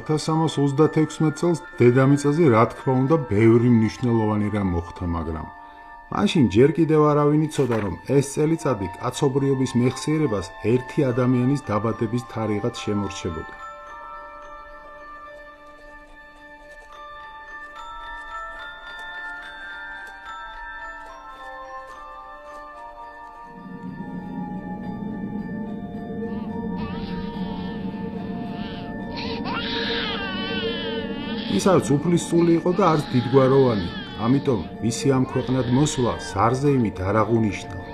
1336 წელს დედამიწაზე რა თქმა უნდა ბევრი მნიშვნელოვანი რამ მოხდა, მაგრამ მაშინ ჯერ კიდევ არავინ იცოდა, რომ ეს წელიწადი კაცობრიობის მეხსიერებას ერთი ადამიანის დაბადების თარიღად შემორჩებოდა. ის არც უფლისწული იყო და არც დიდგვაროვანი, ამიტომ მისი ამ ქვეყნად მოსვლა ზარზე იმით არ აღუნიშნავთ.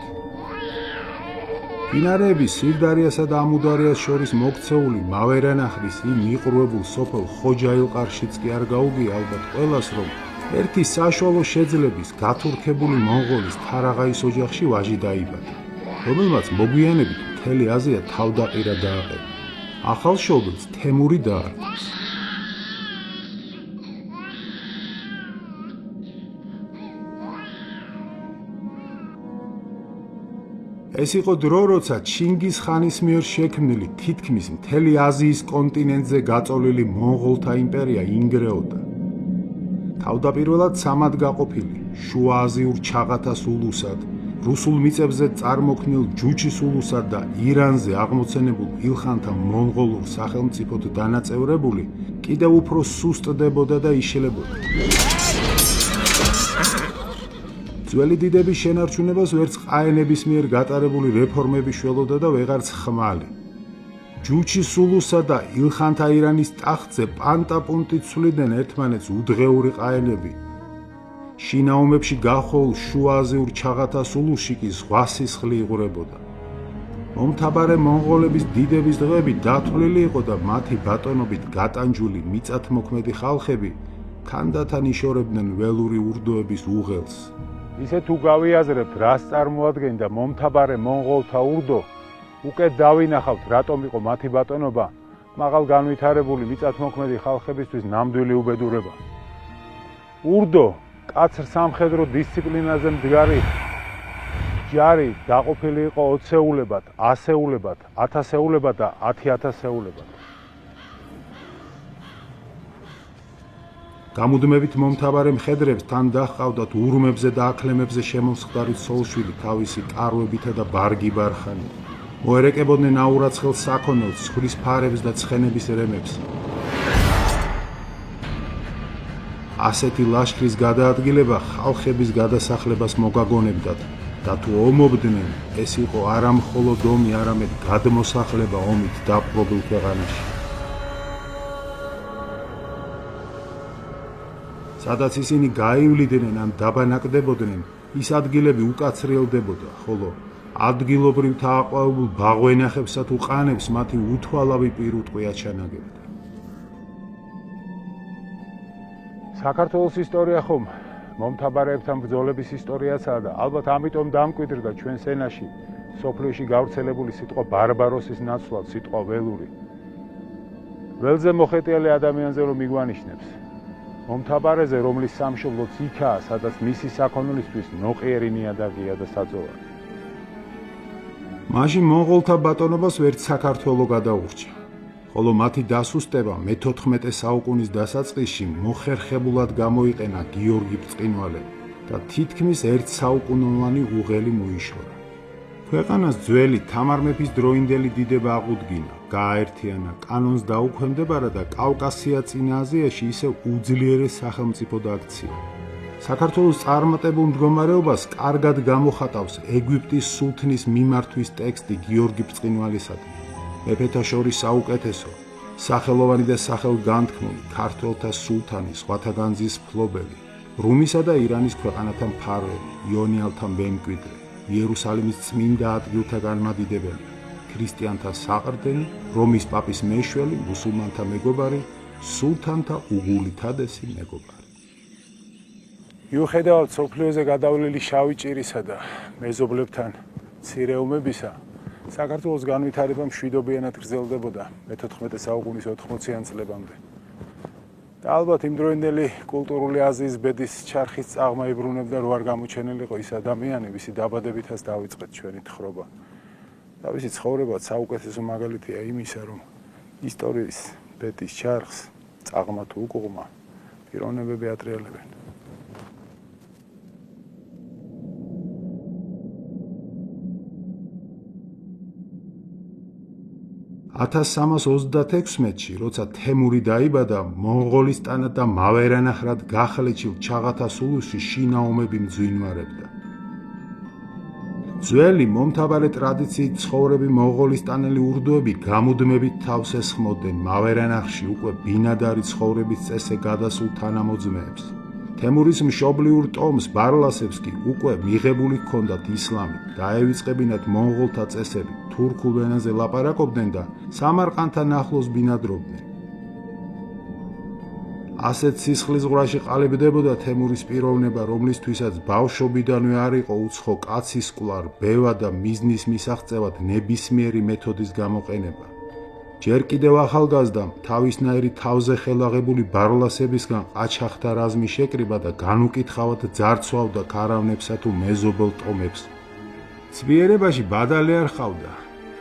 მდინარეების სირდარიასა და ამუდარიას შორის მოქცეული მავერანახრის იმ მიყრუებულ სოფელ ხოჯაილყარშიც კი არ გაუგია ალბათ ყველას, რომ ერთი საშუალო შეძლების გათურქებული მონღოლის თარაღაის ოჯახში ვაჟი დაიბადა, რომელმაც მოგვიანებით მთელი აზია თავდაყირა დააყენა. ახალ შობილს თემური დაარქვეს. ეს იყო დრო, როცა ჩინგის ხანის მიერ შექმნილი თითქმის მთელი აზიის კონტინენტზე გაწოლილი მონღოლთა იმპერია ინგრეოდა. თავდაპირველად სამად გაყოფილი შუა აზიურ ჩაღათას ულუსად, რუსულ მიწებზე წარმოქმნილ ჯუჩის ულუსად და ირანზე აღმოცენებულ ილხანთა მონღოლურ სახელმწიფოდ დანაწევრებული, კიდევ უფრო სუსტდებოდა და იშლებოდა. ძველი დიდების შენარჩუნებას ვერც ყაენების მიერ გატარებული რეფორმები შველოდა და ვეღარც ხმალი. ჯუჩის ულუსა და ილხანთა ირანის ტახტზე პანტაპუნტით ცვლიდნენ ერთმანეთს უდღეური ყაენები. შინაომებში გახვეულ შუააზიურ ჩაღათას ულუსში კი ზღვა სისხლი იღვრებოდა. მომთაბარე მონღოლების დიდების დღეები დათვლილი იყო და მათი ბატონობით გატანჯული მიწათმოქმედი ხალხები თანდათან იშორებდნენ ველური ურდოების უღელს. ისე თუ გავიაზრებთ, რას წარმოადგენდა მომთაბარე მონღოლთა ურდო, უკეთ დავინახავთ, რატომ იყო მათი ბატონობა მაღალ განვითარებული მიწათმოქმედი ხალხებისთვის ნამდვილი უბედურება. ურდო კაცრ სამხედრო დისციპლინაზე მდგარი ჯარი დაყოფილი იყო 20-ეულებად, 100-ეულებად, 1000-ეულებად და 10,000-ეულებად. გამუდმებით მომთაბარე მხედრებს თან დაჰყავდათ ურმებზე და აქლემებზე შემომსხდარი ცოლშვილი თავისი კარვებითა და ბარგი ბარხანი. მოერეკებოდნენ აურაცხელ საქონელს, ცხვრის ფარებს და ცხენების რემებს. ასეთი ლაშქრის გადაადგილება ხალხების გადასახლებას მოგაგონებდათ და თუ ომობდნენ, ეს იყო არა მხოლოდ ომი, არამედ გადმოსახლება ომით დაპყრობილ ქვეყანაში. სადაც ისინი გაივლიდნენ ან დაბანაკდებოდნენ, ის ადგილები უკაცრიელდებოდა, ხოლო ადგილობრივ თაყვაებულ ბაღვენახებსა თუ ყანებს მათი უთვალავი პირუტყვი აჩანაგებდა. საქართველოს ისტორია ხომ მომთაბარეებთან ბრძოლების ისტორიაცაა და ალბათ ამიტომ დამკვიდრდა ჩვენს ენაში სოფლიოში გავრცელებული სიტყვა ბარბაროსის ნაცვლად სიტყვა ველური. ველზე მოხეტიალე ადამიანზე რომ მიგვანიშნებს, მომთაბარეზე, რომლის სამშობლოც იქაა, სადაც მისი საქონლისთვის ნოყიერი ნიადაგია და საძოვარი. მაშინ მონღოლთა ბატონობას ვერც საქართველო გადაურჩა, ხოლო მათი დასუსტება მე-14 საუკუნის დასაწყისში მოხერხებულად გამოიყენა გიორგი ბრწყინვალე და თითქმის 1 საუკუნოვანი უღელი მოიშორა. ქვეყანას ძველი თამარ მეფის დროინდელი დიდება აღუდგინა, გააერთიანა, კანონს დაუქვემდებარა და კავკასია წინა აზიაში ისევ უძლიერეს სახელმწიფოდ აქცია. საქართველოს წარმატებულ მდგომარეობას კარგად გამოხატავს ეგვიპტის სულთნის მიმართვის ტექსტი გიორგი ბრწყინვალისადმი. მეფეთა შორის საუკეთესო, სახელოვანი და სახელგანთქმული ქართველთა სულთანი, სხვათა განძის მფლობელი, რუმისა და ირანის ქვეყანათა მფარველი, იონიალთა მემკვიდრე, იერუსალიმის წმინდა ადგილთა განმადიდებელი, ქრისტიანთა საყრდენი, რომის პაპის მეშველი, მუსულმანთა მეგობარი, სულთანთა უღულითადესი მეგობარი. მიუხედავად სოფლიოზე გადავლილი შავი ჭირისა და მეზობლებთან მცირეობებისა, საქართველოს განვითარება მშვიდობიანად გრძელდებოდა მე-14 საუკუნის 80-იან წლებამდე. და ალბათ იმდროინდელი კულტურული აზიის ბედის ჩარხის წაღმა იბრუნებდა, რო არ გამოჩენილიყო ის ადამიანი, ვისი დაბადებითაც დავიწყეთ ჩვენი თხრობა. და ვისი ცხოვრება საუკეთესო მაგალითია იმისა, რომ ისტორიის ბედის ჩარხს წაღმა თუ უკუღმა პიროვნებები ატრიალებენ. 1336-ში, როცა თემური დაიბადა, მონღოლისტანად და მავერანახრად გახლეჩილ ჩაღათა სულუსში შინა ომები მძვინვარებდა. ძველი მომთაბარე ტრადიციით ცხოვრები მონღოლისტანელი ურდოები გამუდმებით თავს ესხმოდნენ მავერანახში უკვე ბინადარი ცხოვრების წესზე გადასულ თანამოძმეებს. თემურის მშობლიურ ტომს ბარლასებს კი უკვე მიღებული ჰქონდათ ისლამი, დაევიწყებინათ მონღოლთა წესები, თურქულ ენაზე ლაპარაკობდნენ და სამარყანდთან ახლოს ბინადრობდნენ. ასეთ სისხლისღვრაში ყალიბდებოდა თემურის პიროვნება, რომლისთვისაც ბავშვობიდანვე არ იყო უცხო კაცის კვლარ, ბევა და მიზნის მისაღწევად ნებისმიერი მეთოდის გამოყენება. ჯერ კიდევ ახალგაზრდამ თავისნაირი თავზე ხელაღებული ბარლასებისგან ყაჩაღთა რაზმი შეკრიბა და განუკითხავად ძარცვავდა ქარავნებსა თუ მეზობელ ტომებს. ცვიერებაში ბადალი არ ჰყავდა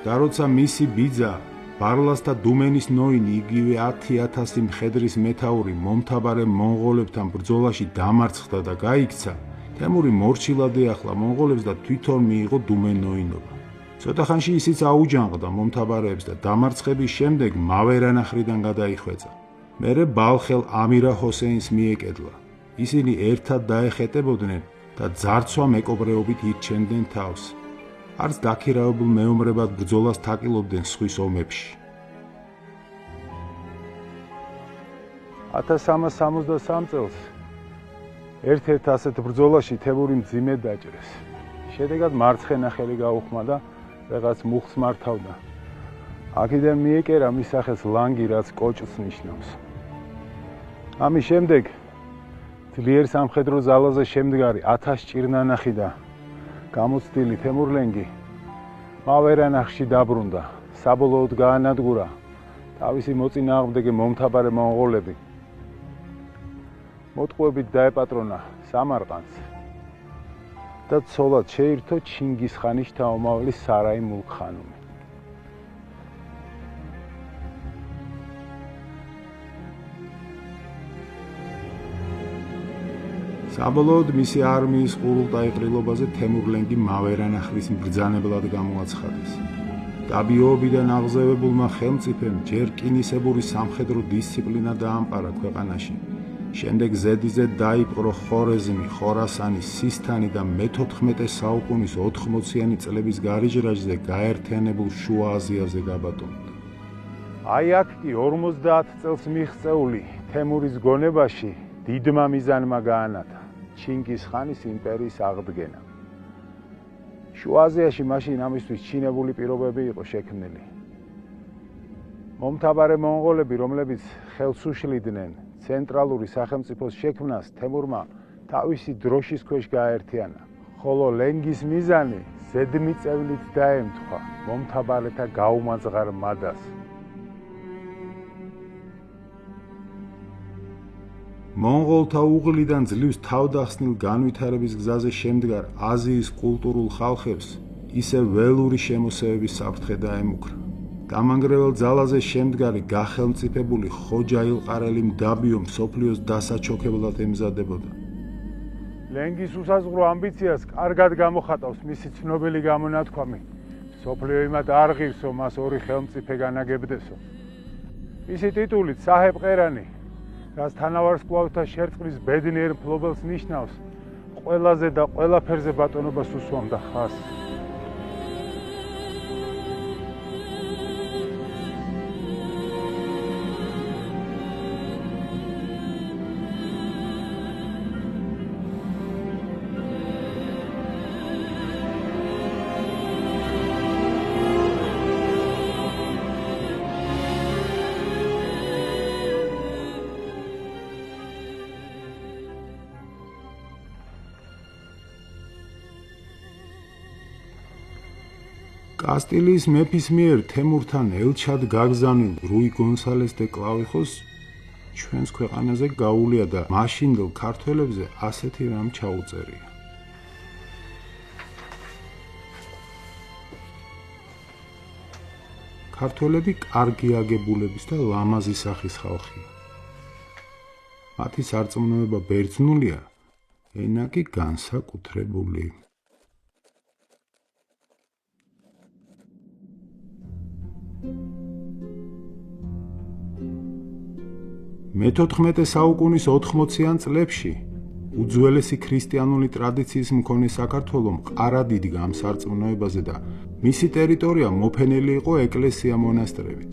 და როცა მისი ბიძა ბარლასთა დუმენის ნოინი იგივე 10,000 მხედრის მეთაური მომთაბარე მონღოლებთან ბრძოლაში დამარცხდა და გაიქცა, თემური მორჩილად ეახლა მონღოლებს და თვითონ მიიღო დუმენოინობა. ცოტა ხანში ისიც აუჯანყდა მომთაბარეებს და დამარცხების შემდეგ მავერანახრიდან გადაიხვეწა. მერე ბალხელ ამირა ჰოსეინს მიეკედლა. ისინი ერთად დაეხეტებოდნენ და ძარცვა მეკობრეობით ირჩენდნენ თავს. არც დაქირავებულ მეომრებად ბრძოლას თაკილობდნენ სხვის ომებში. 1363 წელს ერთ-ერთ ასეთ ბრძოლაში თემური მძიმედ დაჭრეს. შედეგად მარცხენა ხელი გაუხმა და რაღაც მუხს მართავდა. აქედან მიეკერა მის სახელს ლანგი, რაც კოჭს ნიშნავს. ამის შემდეგ ძლიერ სამხედრო ზალაზე შემდგარი 1000 ჭირნანახი და გამოცდილი თემურლენგი მავერანახში დაბრუნდა. საბოლოოდ გაანადგურა თავისი მოწინააღმდეგე მომთაბარე მონღოლები. მოტყუებით დაეპატრონა სამარყანდს და ცოლად შეირთო ჩინგის-ხანის შთამომავალი სარაი მულქ-ხანუმი. საბოლოოდ მისი არმიის ყურულტაიყრილობაზე თემურლენგი მავერანახრის მბრძანებლად გამოაცხადეს. დაბიოებიდან აღზევებულმა ხელმწიფემ ჯერ რკინისებური სამხედრო დისციპლინა დაამყარა ქვეყანაში. შემდეგ ზედიზედ დაიპყრო ხორეზმი, ხორასანი, სისთანი და მე-14 საუკუნის 80-იანი წლების გარიჟრაჟზე გაერთიანებულ შუა აზიაზე გაბატონდა. აი აქ კი 50 წელს მიღწეული თემურის გონებაში დიდმა მიზანმა გაანათა ჩინგის-ხანის იმპერიის აღდგენა. შუა აზიაში მაშინ ამისთვის ჩინებული პირობები იყო შექმნილი. მომთაბარე მონღოლები, რომლებიც ხელს უშლიდნენ ცენტრალური სახელმწიფოს შექმნას, თემურმა თავისი დროშის ქვეშ გააერთიანა, ხოლო ლენგის მიზანი ზედმიწევნით დაემთხვა მომთაბარეთა გაუმაძღარ მადას. მონღოლთა უღლიდან ძლივს თავდახსნილ განვითარების გზაზე შემდგარ აზიის კულტურულ ხალხებს ისე ველური შემოსევების საფრთხე დაემუქრა. გამანგრეველ ძალაზე შემდგარი გახელმწიფებული ხოჯა ილყარელი მდაბიო მსოფლიოს დასაჩოქებლად ემზადებოდა. ლენგის უსაზღვრო ამბიციას კარგად გამოხატავს მისი ცნობილი გამონათქვამი. მსოფლიო იმად არ ღირსო, მას ორი ხელმწიფე განაგებდესო. მისი ტიტულით საჰებ ყერანი, რაც თანავარსკვლავთა შერწყმის ბედნიერ მფლობელს ნიშნავს, ყველაზე და ყველაფერზე ბატონობას უსვამდა ხას. კასტილიის მეფის მიერ თემურთან ელჩად გაგზავნილ რუი გონსალეს დე კლავიხოს ჩვენს ქვეყანაზე გაუვლია და მაშინდელ ქართველებზე ასეთი რამ ჩაუწერია. ქართველები კარგი აგებულების და ლამაზი სახის ხალხია. მათი სარწმუნოება ბერძნულია, ენა კი განსაკუთრებული. მე-14 საუკუნის 80-იან წლებში უძველესი ქრისტიანული ტრადიციის მქონე საქართველო მყარად იდგა ამ სარწმუნოებაზე და მისი ტერიტორია მოფენილი იყო ეკლესია-მონასტრებით.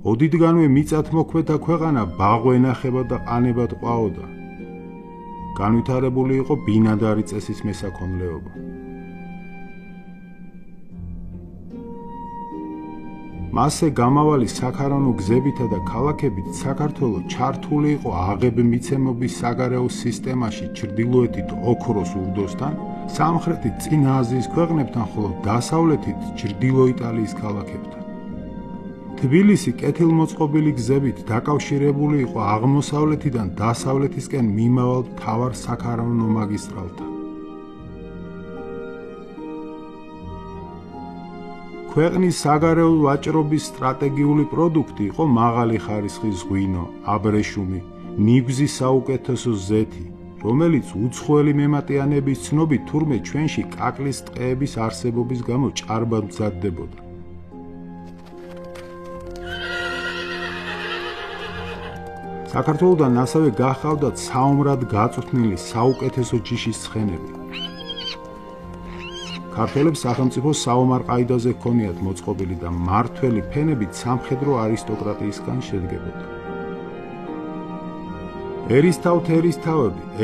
ოდითგანვე მიწათმოქმედა ქვეყანა ბაღვენახებად და ყანებად ყვაოდა. განვითარებული იყო ბინადარი წესის მესაქონლეობა. მასზე გამავალი საქარავნო გზებითა და ქალაქებით საქართველო ჩართული იყო აღებ-მიცემობის საგარეო სისტემაში ჩრდილოეთით ოქროს ურდოსთან, სამხრეთით წინა აზიის ქვეყნებთან, ხოლო დასავლეთით ჩრდილო იტალიის ქალაქებთან. თბილისი კეთილმოწყობილი გზებით დაკავშირებული იყო აღმოსავლეთიდან დასავლეთისკენ მიმავალ მთავარ საქარავნო მაგისტრალთან. ქვეყნის საგარეო ვაჭრობის სტრატეგიული პროდუქტი იყო მაღალი ხარისხის ღვინო, აბრეშუმი, ნიგვზის საუკეთესო ზეთი, რომელიც უცხოელი მემატიანების ცნობით თურმე ჩვენში კაკლის ტყეების არსებობის გამო ჭარბად მზადდებოდა. საქართველოდან ასევე გახავდათ საომრად გაწვრთნილი საუკეთესო ჯიშის ცხენები. ქართველებს სახელმწიფო საომარ ყაიდაზე ჰქონიათ მოწყობილი და მმართველი ფენებით სამხედრო არისტოკრატიისგან შედგებოდა.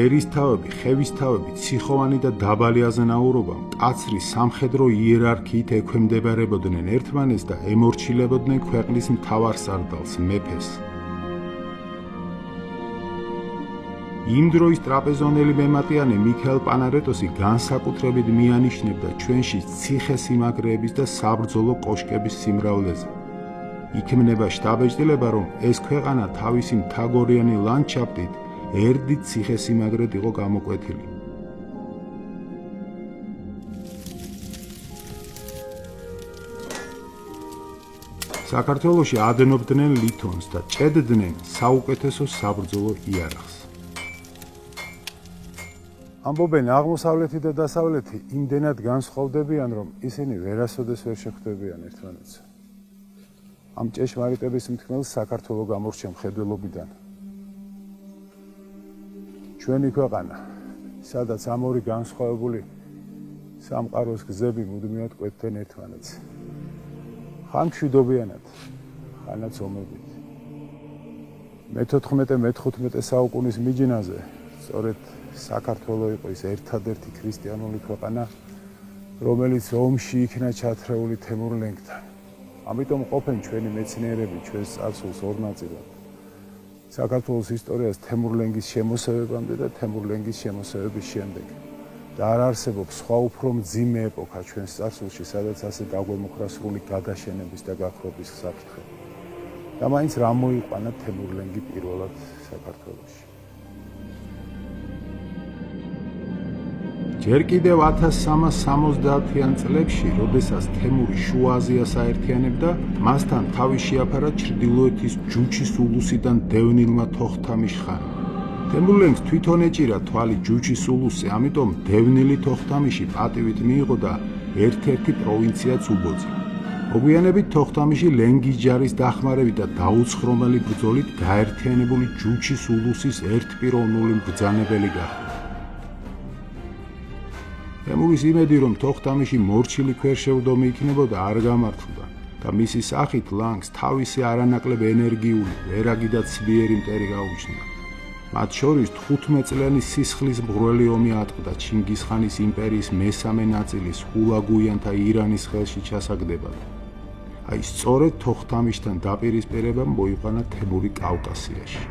ერისთავები, ხევისთავები, ციხოვანი და დაბალი აზნაურობა მკაცრი სამხედრო იერარქიით ექვემდებარებოდნენ ერთმანეთს და ემორჩილებოდნენ ქვეყნის მთავარ სარდალს, მეფეს. იმ დროის ტრაპეზონელი მემატიანე მიქაელ პანარეტოსი განსაკუთრებით მიანიშნებდა ჩვენში ციხე-სიმაგრეების და საბრძოლო კოშკების სიმრავლეზე. იქმნება შთაბეჭდილება, რომ ეს ქვეყანა თავისი მთაგორიანი ლანდშაფტით ერთდით ციხე-სიმაგრედ იყო გამოკვეთილი. საქართველოში ადნობდნენ ლითონს და ჭედდნენ საუკეთესო საბრძოლო იარაღს. ამბობენ აღმოსავლეთი და დასავლეთი იმდენად განსხვავდებიან, რომ ისინი ვერასოდეს ვერ შეხვდებიან ერთმანეთს. ამ ჭეშმარიტების მთქმელს საქართველო გამორჩა მხედველობიდან. ჩვენი ქვეყანა, სადაც ამ ორი განსხვავებული სამყაროს გზები მუდმივად კვეთდნენ ერთმანეთს. ხან მშვიდობიანად, ხანაც ომებით. მე-14-მე-15 საუკუნის მიჯნაზე სწორედ საქართველო იყო ის ერთადერთი ქრისტიანული ქვეყანა, რომელიც ომში იქნა ჩათრეული თემურლენგთან. ამიტომ ყოფენ ჩვენი მეცნიერები ჩვენს წარსულს ორ ნაწილად. საქართველოს ისტორიას თემურლენგის შემოსევებამდე და თემურლენგის შემოსევების შემდეგ. და არ არსებობს სხვა უფრო მძიმე ეპოქა ჩვენს წარსულში, სადაც ასე დაგვემუქრა სრული გადაშენების და გაქრობის საფრთხე. და მაინც რა მოიყვანა თემურლენგი პირველად საქართველოში. ჯერ კიდევ 1370-იან წლებში, როდესაც თემური შუა აზიას აერთიანებდა, მასთან თავი შეაფარა ჩრდილოეთის ჯუჩის ულუსიდან დევნილმა თოხთამიშ ხანმა. თემურლენგს თვითონ ეჭირა თვალი ჯუჩის ულუსზე, ამიტომ დევნილი თოხთამიში პატივით მიიღო და ერთ-ერთი პროვინციაც უბოძა. მოგვიანებით თოხთამიში ლენგის ჯარის დახმარებით და დაუცხრომელი ბრძოლით გაერთიანებული ჯუჩის ულუსის ერთპიროვნული მბრძანებელი გახდა. თემურის იმედი, რომ თოხთამიში მორჩილი ქვეშევრდომი იქნებოდა, არ გამართლდა და მისი სახით ლანგს თავისი არანაკლებ ენერგიული, ვერაგი და ცლიერი მტერი გაუჩნდა. მათ შორის 15 წლიანი სისხლის მღვრელი ომი ატყდა ჩინგისხანის იმპერიის მესამე ნაწილის ჰულაგუიანთა ირანის ხელში ჩასაგდებად. აი სწორედ თოხთამიშთან დაპირისპირება მოიყვანა თემური კავკასიაში.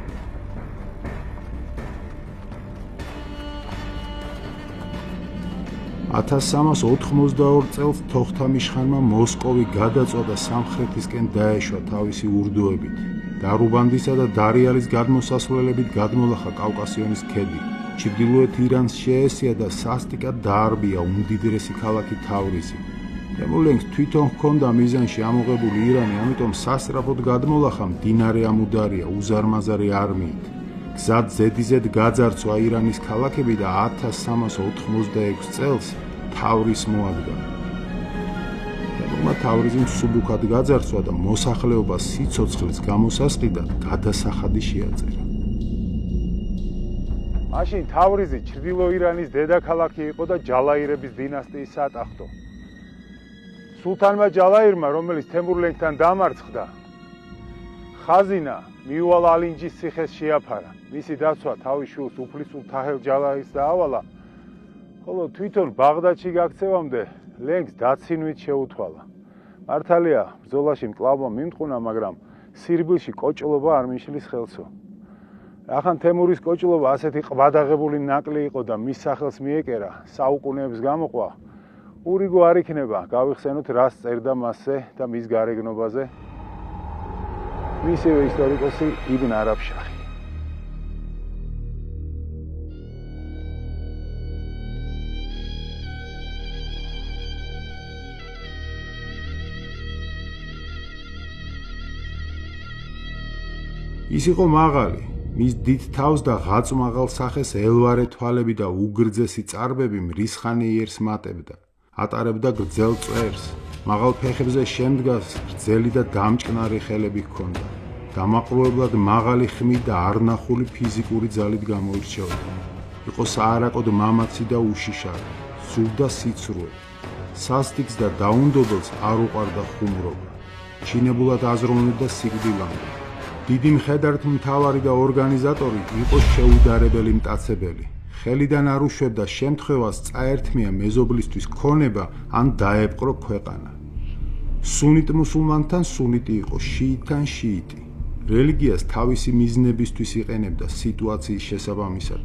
1382 წელს თოხთამიშხანმა მოსკოვი გადაწვა და სამხრეთისკენ დაეშვა თავისი ურდოებით. დარუბანდისა და დარიალის გადმოსასვლელებით გადმოლახა კავკასიონის ქედი. ჩრდილოეთ ირანს შეესია და სასტიკად დაარბია უმდიდრესი ქალაქი თავრიზი. თემურლენგს თვითონ ჰქონდა მიზანში ამოღებული ირანი, ამიტომ სასწრაფოდ გადმოლახა მდინარე ამუდარია უზარმაზარი არმიით. გზად ზედიზედ გაძარცვა ირანის ქალაქები და 1386 წელს თავრის მოადგა. თემურმა თავრიზი მსუბუქად გაძარცვა და მოსახლეობა სიცოცხლის გამოსასყიდად გადასახადი შეაწერა. მაშინ თავრიზი ჩრდილო ირანის დედაქალაქი იყო და ჯალაირების დინასტიის სატახტო. სულთანმა ჯალაირმა, რომელიც თემურლენგთან დამარცხდა, ხაზინა მიუვალ ალინჯის ციხეს შეაფარა. მისი დაცვა თავის შვილს უფლისწულ თაჰელ ჯალაირს დაავალა, ხოლო თვითონ ბაღდადში გაქცევამდე ლენგს დაცინვით შეუთვალა. მართალია, ბრძოლაში მკლავმა მიმტყუნა, მაგრამ სირბილში კოჭლობა არ მიშლის ხელსო. რახან თემურის კოჭლობა ასეთი ყვადაღებული ნაკლი იყო და მის სახელს მიეკერა, საუკუნეებს გამოყვა, ურიგო არ იქნება, გავიხსენოთ რას წერდა მასზე და მის გარეგნობაზე მისივე ისტორიკოსი იბნ არაბშაჰი. ის იყო მაღალი, მის დიდ თავს და ღაწმაღალ სახეს ელვარე თვალები და უგრძესი წარბები მრისხანე იერს მატებდა. ატარებდა გრძელ წვერს, მაღალ ფეხებზე შემდგას გრძელი და დამჭკნარი ხელები ჰქონდა. დამაყრუებლად მაღალი ხმით და არნახული ფიზიკური ძალით გამოირჩეოდა. იყო საარაკოდ მამაცი და უშიშარი, სურდა სიცრუე. სასტიკს და დაუნდობელს არ უყვარდა ხუმრობა. ჩინებულად აზროვნებდა სიკვდილამდე. დიდი მხედართმთავარი და ორგანიზატორი იყო შეუდარებელი მტაცებელი. ხელიდან არ უშვებდა შემთხვევას წაერთმია მეზობლისთვის ქონება ან დაეპყრო ქვეყანა. სუნიტ მუსულმანთან სუნიტი იყო, შიიტთან შიიტი. რელიგიას თავისი მიზნებისთვის იყენებდა სიტუაციის შესაბამისად.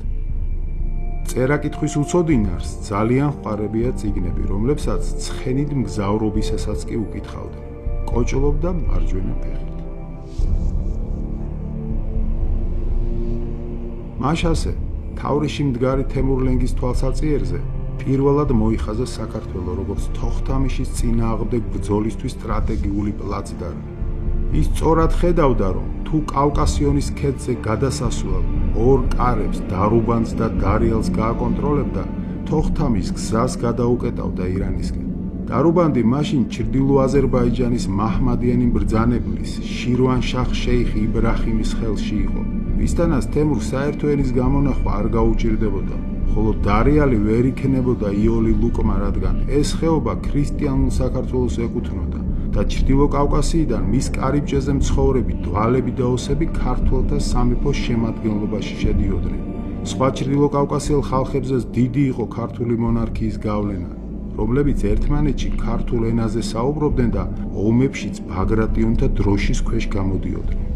წერა-კითხვის უცოდინარს ძალიან ჰყარებია წიგნები, რომლებსაც ცხენით მგზავრობისასაც კი უკითხავდა. კოჭლობდა მარჯვენა ფეხით. მაშასე თავრიში მდგარი თემურლენგის თვალსაწიერზე პირველად მოიხაზა საქართველო როგორც თოხთამიშის წინააღმდეგ ბრძოლისთვის სტრატეგიული პლაცდარმი. ის სწორად ხედავდა, რომ თუ კავკასიონის ქედზე გადასასვლელ ორ კარებს, დარუბანს და დარიელს გააკონტროლებდა, თოხთამის გზას გადაუკეტავდა ირანისკენ. დარუბანდი მაშინ ჩრდილო აზერბაიჯანის მაჰმადიანი ბრძანებლის შირვანშაჰ შეიხ იბრაჰიმის ხელში იყო. ვისთანაც თემურ საერთო ენის გამონახვა არ გაუჭირდებოდა, ხოლო დარიალი ვერ იქნებოდა იოლი ლუკმა, რადგან ეს ხეობა ქრისტიანულ საქართველოს ეკუთვნოდა და ჩრდილო კავკასიიდან მის კარიბჭეზე მცხოვრები დვალები და ოსები ქართველთა სამეფოს შემადგენლობაში შედიოდნენ. სხვა ჩრდილო კავკასიელ ხალხებზეც დიდი იყო ქართული მონარქიის გავლენა, რომლებიც ერთმანეთში ქართულ ენაზე საუბრობდნენ და ომებშიც ბაგრატიონთა დროშის ქვეშ გამოდიოდნენ.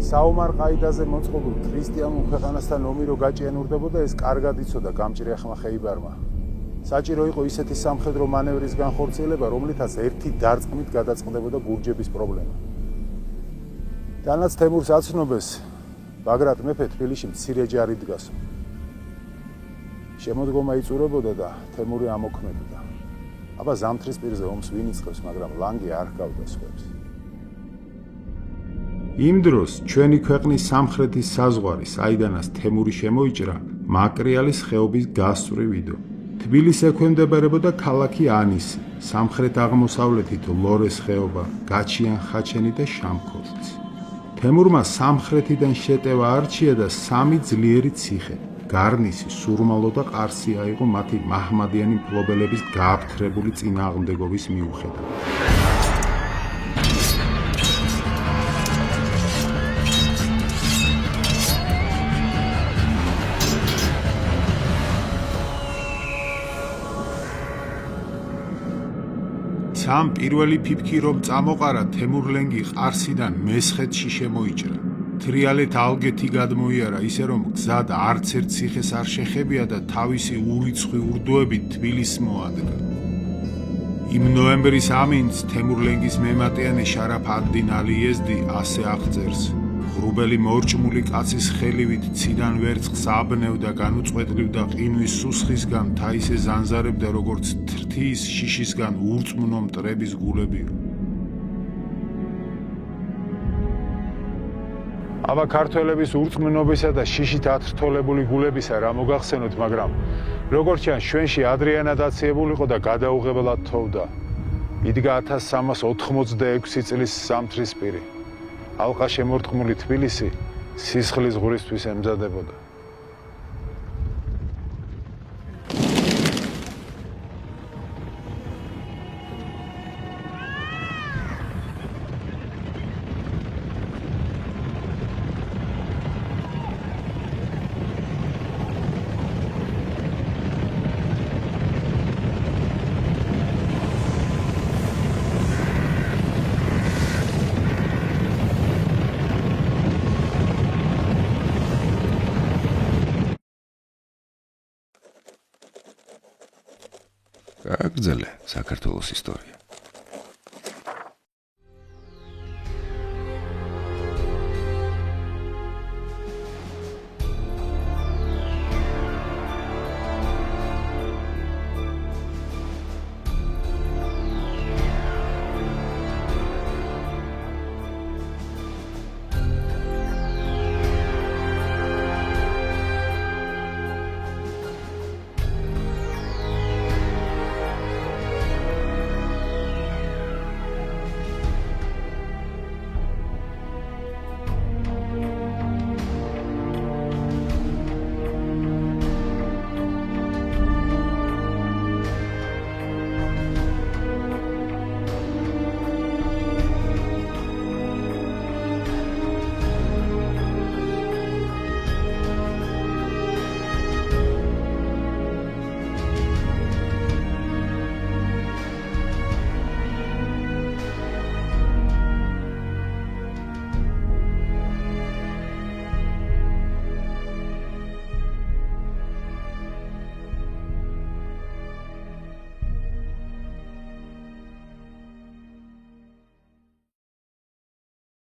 საომარ ყაიდაზე მოწყობილ ქრისტიანულ ქვეყანასთან ომი რო გაჭიანურდებოდა, ეს კარგად იცოდა გამჭრიახმა ხეიბარმა. საჭირო იყო ისეთი სამხედრო მანევრის განხორციელება, რომლითაც ერთი დარწმით გადაწყდებოდა გურჯების პრობლემა. თანაც თემურს აცნობეს, ბაგრატ მეფე თბილისში მცირე ჯარით დგასო. შემოდგომა იწურებოდა და თემური ამოქმედდა. აბა ზამთრის პირზე ომს ვინ იწყებს, მაგრამ ლანგი არ ჰგავდა სხვებს. იმ დროს ჩვენი ქვეყნის სამხრეთის საზღვარი, საიდანაც თემური შემოიჭრა, მაკრიალის ხეობის გასწვრივიდო. თბილისს ექვემდებარებოდა ქალაქი ანისი, სამხრეთ-აღმოსავლეთით ლორეს ხეობა, გაჩიან-ხაჩენი და შამქორცი. თემურმა სამხრეთიდან შეტევა არჩია და 3 ძლიერი ციხე, გარნისი, სურმალო და ყარსი აიღო მათი მაჰმადიანი მფლობელების გააფთრებული წინააღმდეგობის მიუხედავად. სამ პირველი ფიფქი რომ წამოყარა, თემურლენგი ყარსიდან მესხეთში შემოიჭრა. თრიალეთ ალგეთი გადმოიარა, ისე რომ გზად არც ერთ ციხეს არ შეხებია და თავისი ურიცხვი ურდოებით თბილისს მოადგა. იმ ნოემბრის ამინდს თემურლენგის მემატიანე შარაფ ად-დინ ალი იეზდი ასე აღწერს: ღრუბელი მორჭმული კაცის ხელივით ციდან ვერცხლს აბნევდა, განუწყვეტლივდა ყინვის სუსხისგან, თაისე ზანზარებდა, როგორც თრთიის შიშისგან ურწმუნო მტრების გულებიო. აბა ქართველების ურწმუნობისა და შიშით ათრთოლებული გულებისა რა მოგახსენოთ, მაგრამ როგორც ჩანს, ჩვენში ადრიანა დაციებულიყო და გადაუღებელად თოვდა. იდგა 1386 წლის ზამთრისპირი. ალყა შემორტყმული თბილისი სისხლის ღვრისთვის ემზადებოდა. გაგრძელე საქართველოს ისტორია.